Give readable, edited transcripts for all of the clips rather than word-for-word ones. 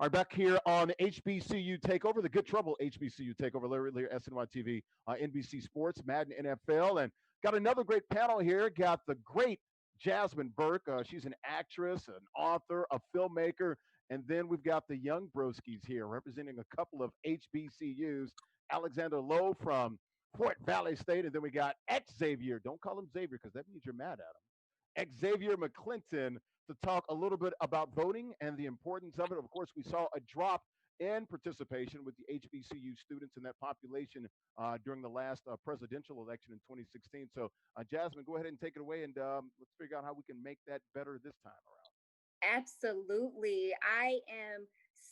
Are back here on HBCU Takeover, the Good Trouble HBCU Takeover, Larry Lear, SNY TV, NBC Sports, Madden NFL, and got another great panel here. Got the great Jasmine Burke. She's an actress, an author, a filmmaker, and then we've got the young broskies here representing a couple of HBCUs. Alexander Lowe from Fort Valley State, and then we got Xavier. Don't call him Xavier because that means you're mad at him. Xavier McClinton to talk a little bit about voting and the importance of it. Of course, we saw a drop in participation with the HBCU students in that population during the last presidential election in 2016. So, Jasmine, go ahead and take it away, and let's figure out how we can make that better this time around. Absolutely. I am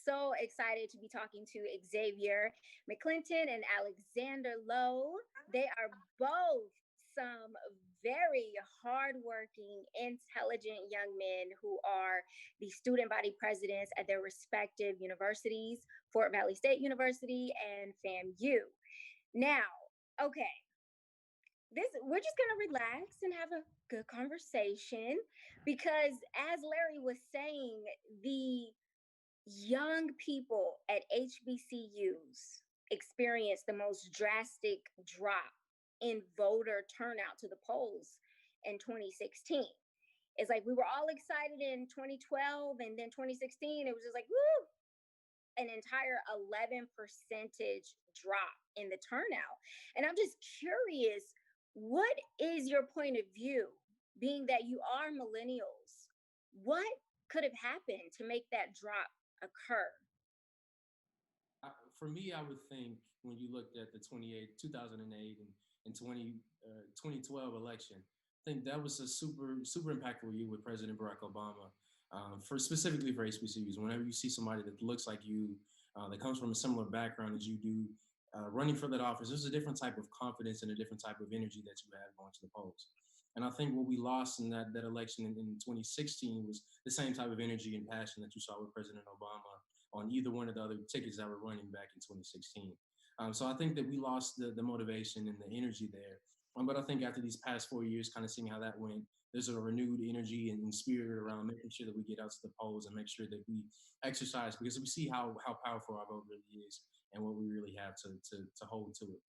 so excited to be talking to Xavier McClinton and Alexander Lowe. They are both some very hardworking, intelligent young men who are the student body presidents at their respective universities, Fort Valley State University and FAMU. Now, okay, we're just going to relax and have a good conversation because as Larry was saying, the young people at HBCUs experienced the most drastic drop in voter turnout to the polls in 2016. It's like we were all excited in 2012 and then 2016, it was just like, woo, an entire 11% drop in the turnout. And I'm just curious, what is your point of view, being that you are millennials? What could have happened to make that drop occur? For me, I would think when you looked at the 2008 and 2012 election, I think that was a super impactful year with President Barack Obama. Specifically for HBCUs, whenever you see somebody that looks like you, that comes from a similar background as you do, running for that office, there's a different type of confidence and a different type of energy that you have going to the polls. And I think what we lost in that election in 2016 was the same type of energy and passion that you saw with President Obama on either one of the other tickets that were running back in 2016. So I think that we lost the motivation and the energy there. But I think after these past 4 years, kind of seeing how that went, there's a renewed energy and spirit around making sure that we get out to the polls and make sure that we exercise, because we see how powerful our vote really is and what we really have to hold to it.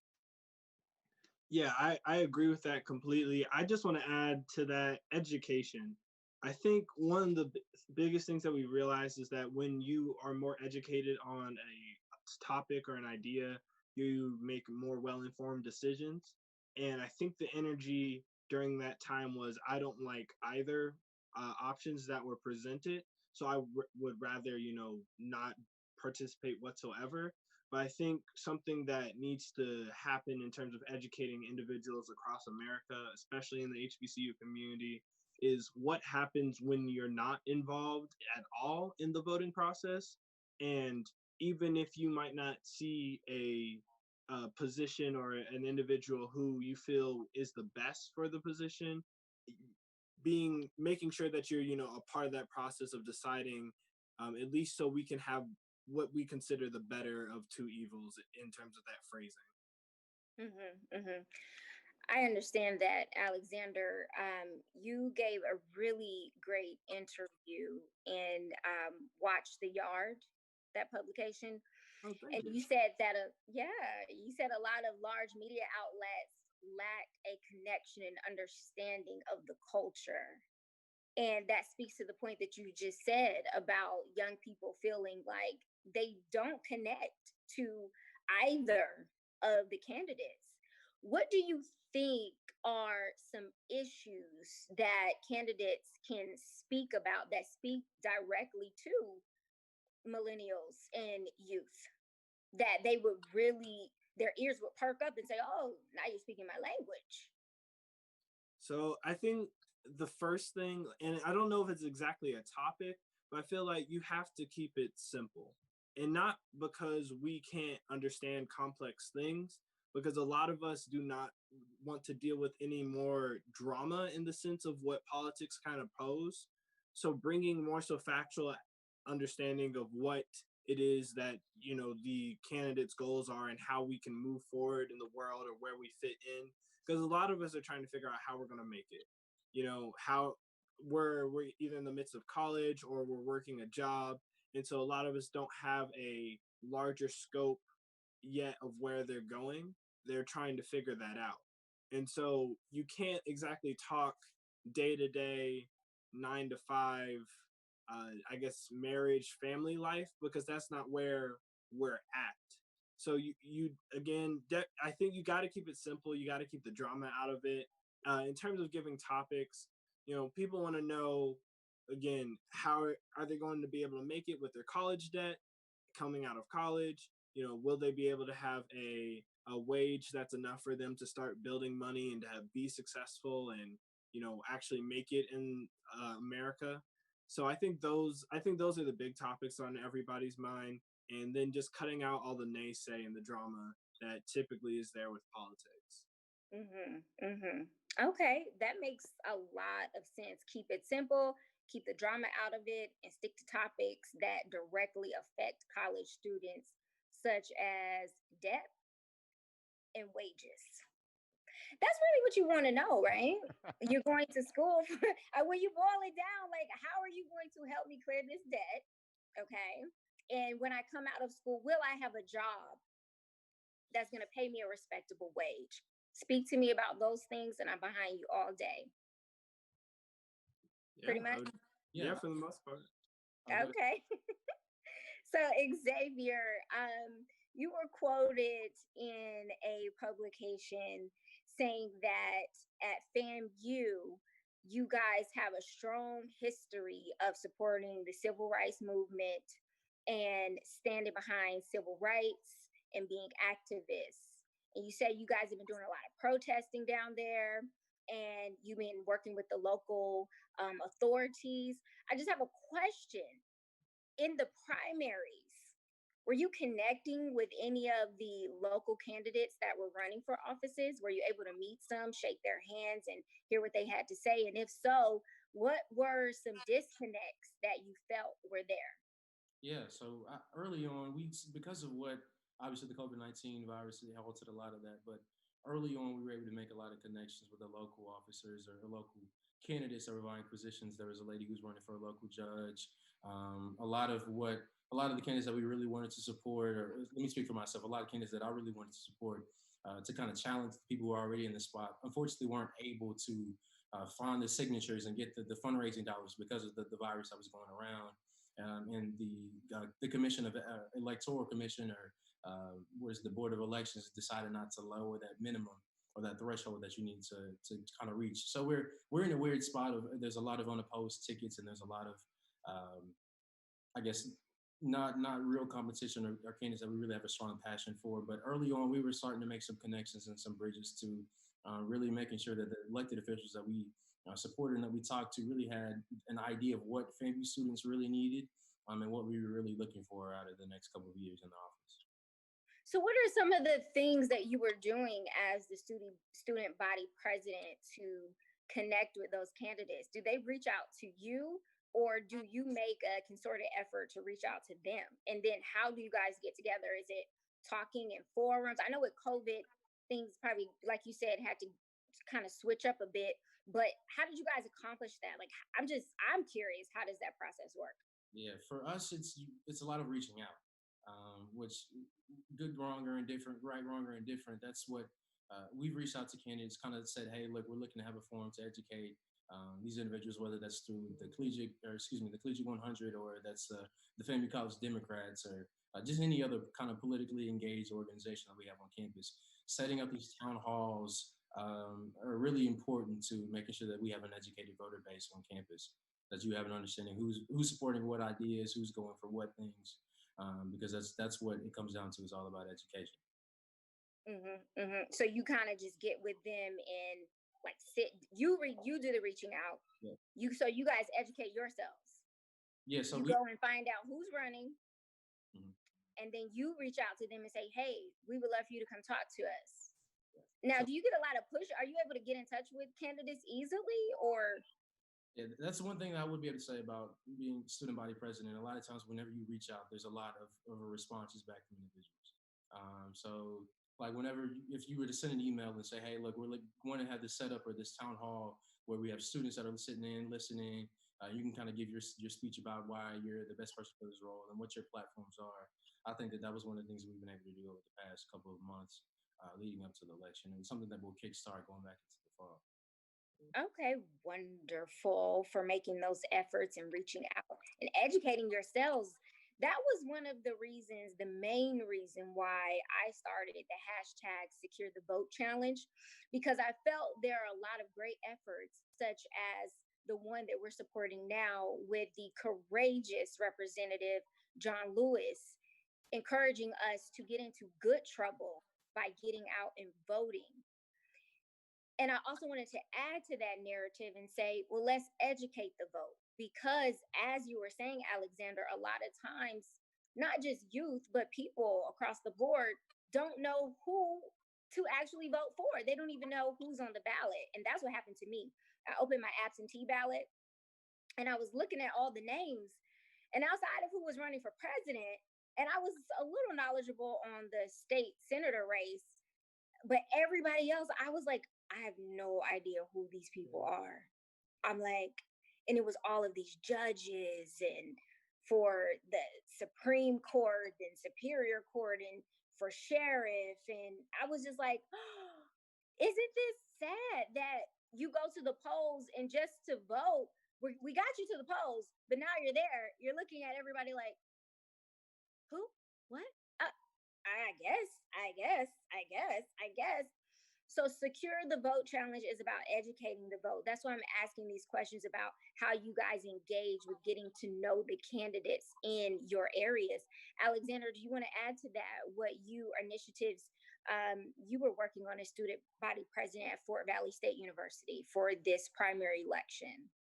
Yeah, I agree with that completely. I just want to add to that education. I think one of the biggest things that we realize is that when you are more educated on a topic or an idea, you make more well-informed decisions. And I think the energy during that time was, I don't like either options that were presented. So I would rather, not participate whatsoever. But I think something that needs to happen in terms of educating individuals across America, especially in the HBCU community, is what happens when you're not involved at all in the voting process. And even if you might not see a position or an individual who you feel is the best for the position, making sure that you're a part of that process of deciding, at least so we can have what we consider the better of two evils in terms of that phrasing. I understand that, Alexander. You gave a really great interview in Watch the Yard, that publication. Oh, and you said that, you said a lot of large media outlets lack a connection and understanding of the culture. And that speaks to the point that you just said about young people feeling like they don't connect to either of the candidates. What do you think are some issues that candidates can speak about that speak directly to millennials and youth, that they would really, their ears would perk up and say, oh, now you're speaking my language? So I think the first thing, and I don't know if it's exactly a topic, but I feel like you have to keep it simple. And not because we can't understand complex things, because a lot of us do not want to deal with any more drama in the sense of what politics kind of pose. So bringing more so factual understanding of what it is that, the candidates' goals are and how we can move forward in the world or where we fit in. Because a lot of us are trying to figure out how we're going to make it. How we're either in the midst of college or we're working a job. And so a lot of us don't have a larger scope yet of where they're going. They're trying to figure that out. And so you can't exactly talk day to day, 9 to 5, I guess, marriage, family life, because that's not where we're at. So you again, I think you got to keep it simple. You got to keep the drama out of it. In terms of giving topics, people want to know, again, how are they going to be able to make it with their college debt coming out of college? Will they be able to have a wage that's enough for them to start building money and to be successful and actually make it in America? So I think those are the big topics on everybody's mind, and then just cutting out all the naysay and the drama that typically is there with politics. Okay, that makes a lot of sense. Keep it simple, keep the drama out of it, and stick to topics that directly affect college students, such as debt and wages. That's really what you want to know, right? You're going to school for, when you boil it down, like, how are you going to help me clear this debt? Okay. And when I come out of school, will I have a job that's going to pay me a respectable wage? Speak to me about those things, and I'm behind you all day. Yeah, Pretty much. Yeah, for the most part. Okay. So Xavier, you were quoted in a publication saying that at FAMU, you guys have a strong history of supporting the civil rights movement and standing behind civil rights and being activists. And you said you guys have been doing a lot of protesting down there, and you've been working with the local authorities. I just have a question. In the primaries, were you connecting with any of the local candidates that were running for offices? Were you able to meet some, shake their hands, and hear what they had to say? And if so, what were some disconnects that you felt were there? Yeah, so early on, because of what obviously the COVID-19 virus halted a lot of that, but early on we were able to make a lot of connections with the local officers or the local candidates that were vying positions. There was a lady who's running for a local judge. A lot of the candidates that we really wanted to support, or let me speak for myself, a lot of candidates that I really wanted to support to kind of challenge the people who are already in the spot, unfortunately weren't able to find the signatures and get the fundraising dollars because of the virus that was going around. And the commission of electoral commission, or was the board of elections, decided not to lower that minimum or that threshold that you need to kind of reach. So we're in a weird spot of, there's a lot of unopposed tickets, and there's a lot of I guess not real competition or candidates that we really have a strong passion for. But early on, we were starting to make some connections and some bridges to really making sure that the elected officials that we supported and that we talked to really had an idea of what FAMU students really needed, and what we were really looking for out of the next couple of years in the office. So what are some of the things that you were doing as the student body president to connect with those candidates? Do they reach out to you, or do you make a concerted effort to reach out to them? And then how do you guys get together? Is it talking in forums? I know with COVID, things probably, like you said, had to kind of switch up a bit, but how did you guys accomplish that? Like, I'm curious, how does that process work? Yeah, for us, it's a lot of reaching out, which good, wrong, or indifferent, right, wrong, or indifferent. That's what we've reached out to candidates, kind of said, hey, look, we're looking to have a forum to educate these individuals, whether that's through the collegiate 100, or that's the FAMU College Democrats, or just any other kind of politically engaged organization that we have on campus. Setting up these town halls are really important to making sure that we have an educated voter base on campus, that you have an understanding who's supporting what ideas, who's going for what things, because that's what it comes down to. Is all about education. So you kind of just get with them and like you do the reaching out. Yeah. You guys educate yourselves. Yeah. So you go and find out who's running, and then you reach out to them and say, hey, we would love for you to come talk to us. Now, do you get a lot of push? Are you able to get in touch with candidates easily, or? Yeah, that's one thing that I would be able to say about being student body president. A lot of times, whenever you reach out, there's a lot of responses back from individuals. So, like, if you were to send an email and say, hey, look, we're going to have this setup or this town hall where we have students that are sitting in, listening, You can kind of give your speech about why you're the best person for this role and what your platforms are. I think that was one of the things we've been able to do over the past couple of months leading up to the election, and something that will kickstart going back into the fall. Okay, wonderful for making those efforts and reaching out and educating yourselves. That was one of the reasons, the main reason why I started the hashtag Secure the Vote Challenge, because I felt there are a lot of great efforts, such as the one that we're supporting now with the courageous Representative John Lewis, encouraging us to get into good trouble by getting out and voting. And I also wanted to add to that narrative and say, well, let's educate the vote. Because as you were saying, Alexander, a lot of times, not just youth, but people across the board don't know who to actually vote for. They don't even know who's on the ballot. And that's what happened to me. I opened my absentee ballot and I was looking at all the names, and outside of who was running for president, and I was a little knowledgeable on the state senator race, but everybody else, I was like, I have no idea who these people are. I'm like, and it was all of these judges and for the Supreme Court and Superior Court and for sheriff. And I was just like, oh, isn't this sad that you go to the polls and just to vote, we got you to the polls, but now you're there, you're looking at everybody like, who? What? I guess. So Secure the Vote Challenge is about educating the vote. That's why I'm asking these questions about how you guys engage with getting to know the candidates in your areas. Alexander, do you want to add to that what initiatives you were working on as student body president at Fort Valley State University for this primary election?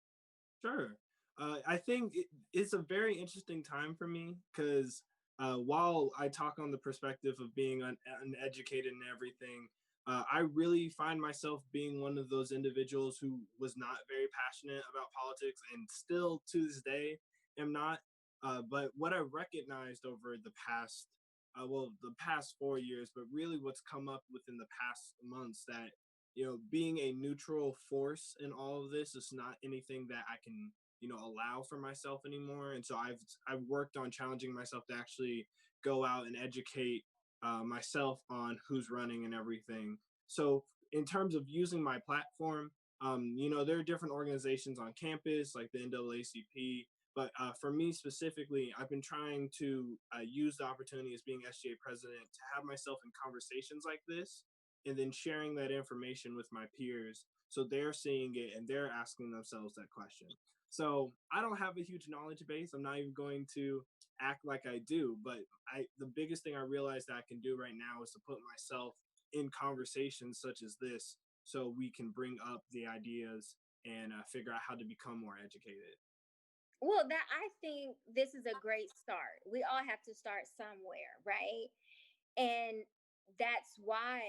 Sure. I think it's a very interesting time for me because while I talk on the perspective of being uneducated and everything, I really find myself being one of those individuals who was not very passionate about politics and still to this day am not. But what I recognized over the past, the past 4 years, but really what's come up within the past months that, being a neutral force in all of this is not anything that I can, allow for myself anymore. And so I've worked on challenging myself to actually go out and educate myself on who's running and everything. So in terms of using my platform, there are different organizations on campus like the NAACP, but for me specifically, I've been trying to use the opportunity as being SGA president to have myself in conversations like this and then sharing that information with my peers so they're seeing it and they're asking themselves that question. So I don't have a huge knowledge base. I'm not even going to act like I do, but the biggest thing I realize that I can do right now is to put myself in conversations such as this so we can bring up the ideas and figure out how to become more educated. Well, I think this is a great start. We all have to start somewhere, right? And that's why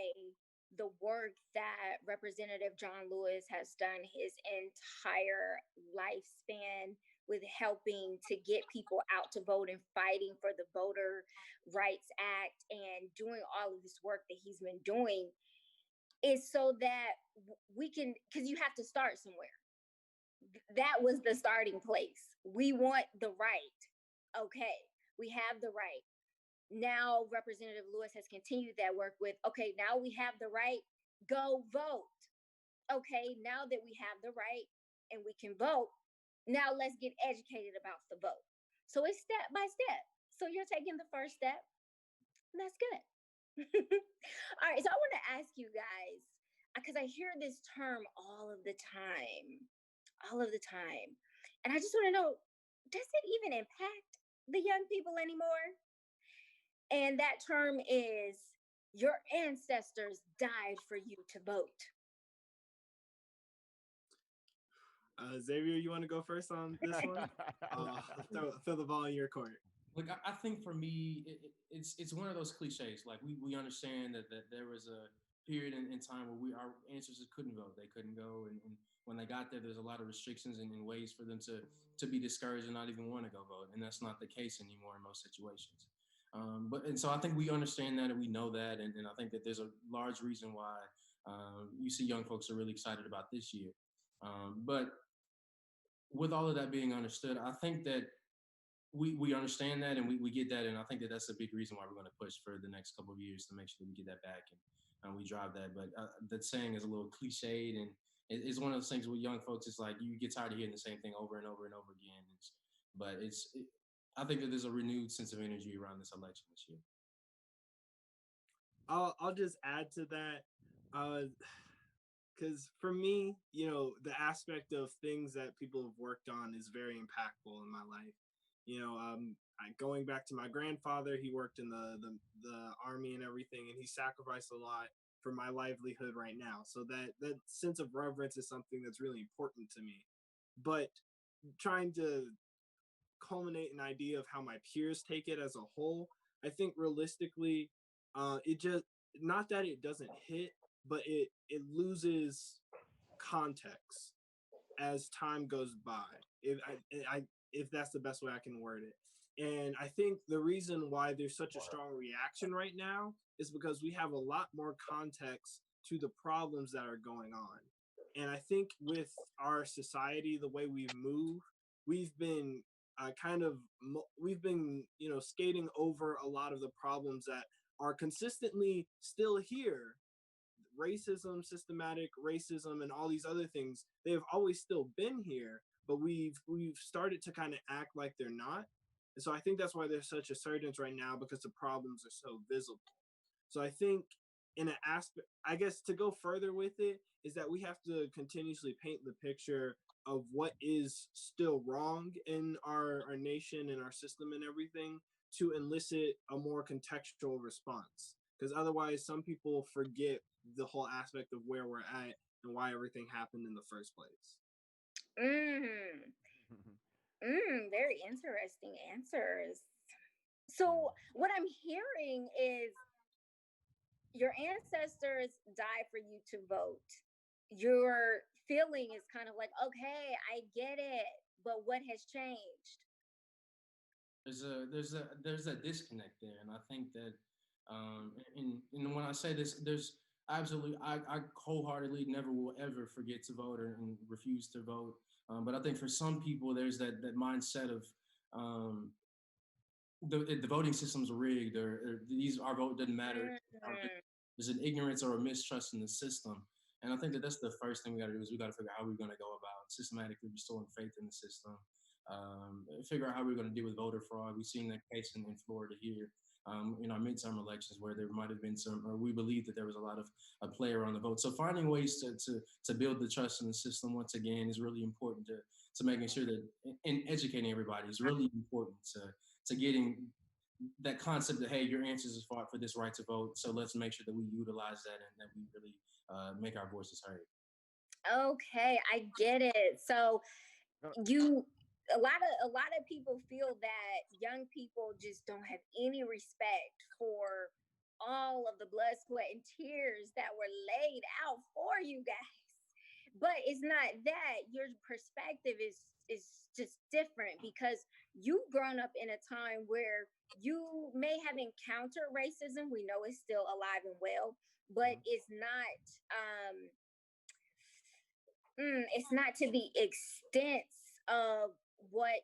the work that Representative John Lewis has done his entire lifespan with helping to get people out to vote and fighting for the Voter Rights Act and doing all of this work that he's been doing is so that we can, because you have to start somewhere. That was the starting place. We want the right. Okay, we have the right. Now, Representative Lewis has continued that work with, okay, now we have the right, go vote. Okay, now that we have the right and we can vote, now let's get educated about the vote. So it's step by step. So you're taking the first step. That's good. All right, so I want to ask you guys, because I hear this term all of the time. And I just want to know, does it even impact the young people anymore? And that term is, your ancestors died for you to vote. Xavier, you want to go first on this one? Throw the ball in your court. Look, I think for me, it's one of those cliches. Like we understand that there was a period in time where our ancestors couldn't vote. They couldn't go. And when they got there's a lot of restrictions and ways for them to be discouraged and not even want to go vote. And that's not the case anymore in most situations. And so I think we understand that and we know that. And I think that there's a large reason why you see young folks are really excited about this year. But with all of that being understood, I think that we understand that and we get that, and I think that that's a big reason why we're going to push for the next couple of years to make sure that we get that back and we drive that. But that saying is a little cliched, and it's one of those things with young folks. It's like you get tired of hearing the same thing over and over and over again. I think that there's a renewed sense of energy around this election this year. I'll just add to that, because for me, the aspect of things that people have worked on is very impactful in my life. Going back to my grandfather, he worked in the army and everything, and he sacrificed a lot for my livelihood right now. So that sense of reverence is something that's really important to me. But trying to culminate an idea of how my peers take it as a whole, I think realistically, it just, not that it doesn't hit, but it loses context as time goes by. If that's the best way I can word it. And I think the reason why there's such a strong reaction right now is because we have a lot more context to the problems that are going on. And I think with our society, the way we've moved, we've been skating over a lot of the problems that are consistently still here. Racism, systematic racism, and all these other things, they have always still been here, but we've started to kind of act like they're not. And so I think that's why there's such a surge right now, because the problems are so visible. So I think in an aspect, I guess to go further with it, is that we have to continuously paint the picture of what is still wrong in our nation and our system and everything to elicit a more contextual response. Because otherwise, some people forget the whole aspect of where we're at and why everything happened in the first place. Very interesting answers. So what I'm hearing is your ancestors died for you to vote. Your feeling is kind of like, okay, I get it, but what has changed? There's a disconnect there, and I think that and when I say this, there's absolutely I wholeheartedly never will ever forget to vote and refuse to vote. But I think for some people, there's that mindset of the voting system's rigged, or our vote doesn't matter. There's an ignorance or a mistrust in the system, and I think that that's the first thing we got to do is we got to figure out how we're going to go about systematically restoring faith in the system. Figure out how we're going to deal with voter fraud. We've seen that case in Florida here. In our midterm elections, where there might have been or we believe that there was a lot of a play around the vote. So finding ways to build the trust in the system once again is really important to making sure that, and educating everybody is really important to getting that concept that, hey, your ancestors fought for this right to vote, so let's make sure that we utilize that and that we really make our voices heard. Okay, I get it. So a lot of people feel that young people just don't have any respect for all of the blood, sweat, and tears that were laid out for you guys. But it's not that. Your perspective is just different because you've grown up in a time where you may have encountered racism. We know it's still alive and well, but it's not to the extent of what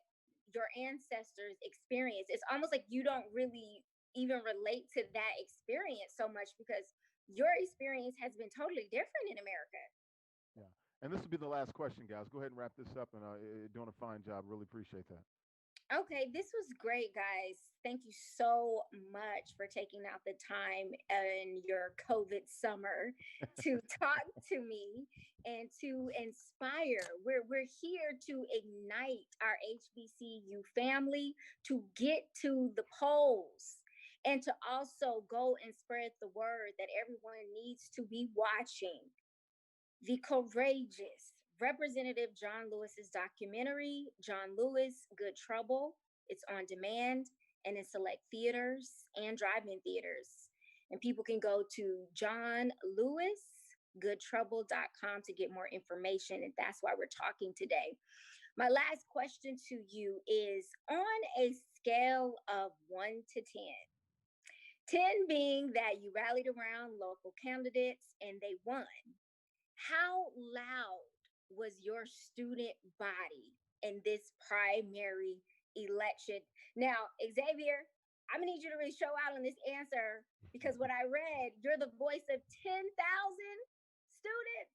your ancestors experienced. It's almost like you don't really even relate to that experience so much because your experience has been totally different in America. Yeah. And this will be the last question, guys. Go ahead and wrap this up, and you're doing a fine job. Really appreciate that. Okay, this was great, guys. Thank you so much for taking out the time in your COVID summer to talk to me and to inspire. We're here to ignite our HBCU family, to get to the polls, and to also go and spread the word that everyone needs to be watching The Courageous, Representative John Lewis's documentary, John Lewis, Good Trouble. It's on demand and in select theaters and drive-in theaters. And people can go to johnlewisgoodtrouble.com to get more information. And that's why we're talking today. My last question to you is, on a scale of 1 to 10 being that you rallied around local candidates and they won, how loud was your student body in this primary election. Now, Xavier, I'm gonna need you to really show out on this answer because what I read, you're the voice of 10,000 students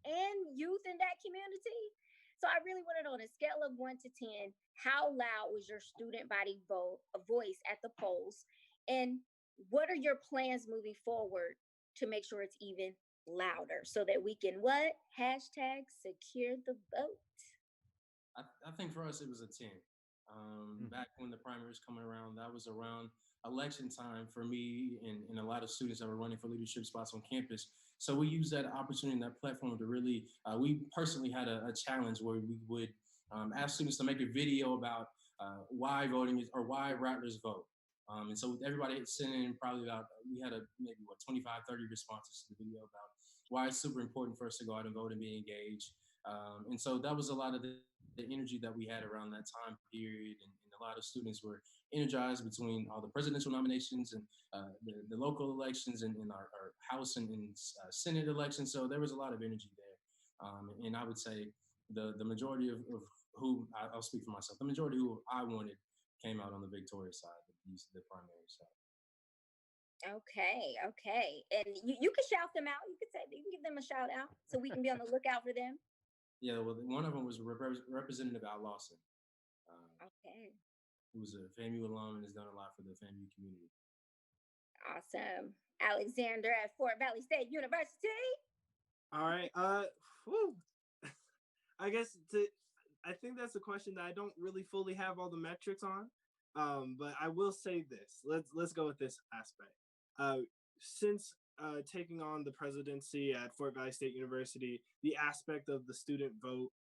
and youth in that community. So I really wanted on a scale of 1 to 10, how loud was your student body voice at the polls? And what are your plans moving forward to make sure it's even louder so that we can what? Hashtag secure the vote. I think for us it was a 10. Back when the primary was coming around, that was around election time for me and a lot of students that were running for leadership spots on campus. So we used that opportunity and that platform to really, we personally had a challenge where we would ask students to make a video about why voting is, or why Rattlers vote. And so everybody had sent in probably about, we had maybe 25, 30 responses to the video about why it's super important for us to go out and vote and be engaged. And so that was a lot of the energy that we had around that time period. And a lot of students were energized between all the presidential nominations and the local elections and our House and Senate elections. So there was a lot of energy there. And I would say the majority of who, I'll speak for myself, the majority who I wanted came out on the victorious side, the primary side. Okay. And you can shout them out. You can give them a shout out so we can be on the lookout for them. Yeah, well, one of them was Representative Al Lawson. Okay. Who was a FAMU alum and has done a lot for the FAMU community. Awesome. Alexander at Fort Valley State University. All right. I guess I think that's a question that I don't really fully have all the metrics on. But I will say this. Let's go with this aspect. Since taking on the presidency at Fort Valley State University, the aspect of the student vote,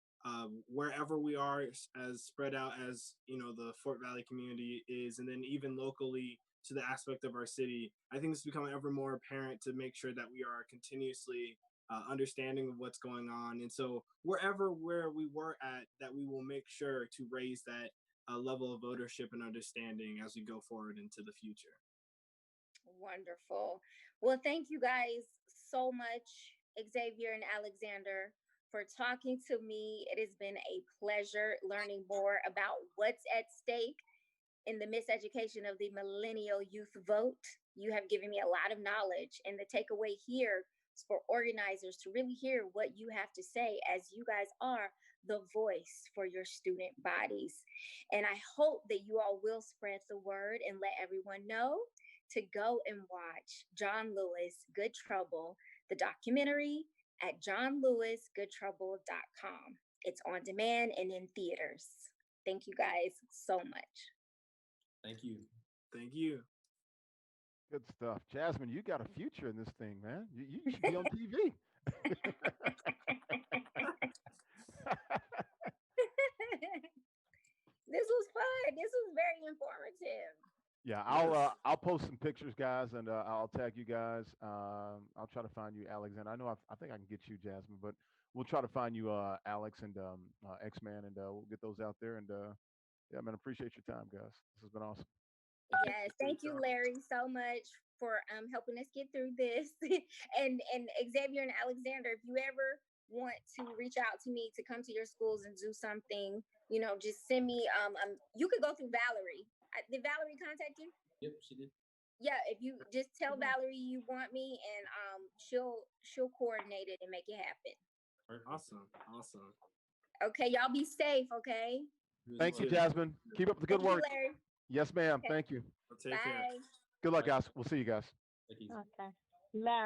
wherever we are as spread out as, the Fort Valley community is, and then even locally to the aspect of our city, I think it's becoming ever more apparent to make sure that we are continuously understanding of what's going on. And so where we were at, that we will make sure to raise that level of votership and understanding as we go forward into the future. Wonderful. Well, thank you guys so much, Xavier and Alexander, for talking to me. It has been a pleasure learning more about what's at stake in the miseducation of the millennial youth vote. You have given me a lot of knowledge, and the takeaway here is for organizers to really hear what you have to say, as you guys are the voice for your student bodies. And I hope that you all will spread the word and let everyone know to go and watch John Lewis, Good Trouble, the documentary at johnlewisgoodtrouble.com. It's on demand and in theaters. Thank you guys so much. Thank you. Thank you. Good stuff. Jasmine, you got a future in this thing, man. You should be on TV. This was fun. This was very informative. Yeah, I'll post some pictures, guys, and I'll tag you guys. I'll try to find you, Alexander. I know I think I can get you, Jasmine, but we'll try to find you, Alex and X-Man, and we'll get those out there. And yeah, man, appreciate your time, guys. This has been awesome. Yes, thank you, Larry, so much for helping us get through this. and Xavier and Alexander, if you ever want to reach out to me to come to your schools and do something, just send me. You could go through Valerie. Did Valerie contact you? Yep, she did. Yeah, if you just tell Valerie you want me, and she'll coordinate it and make it happen. Perfect. Awesome. Okay, y'all be safe. Okay. Thank you, Jasmine. Keep up the good work. Larry. Yes, ma'am. Okay. Thank you. Take care. Bye. Good luck, guys. We'll see you guys. Thank you. Okay. Larry.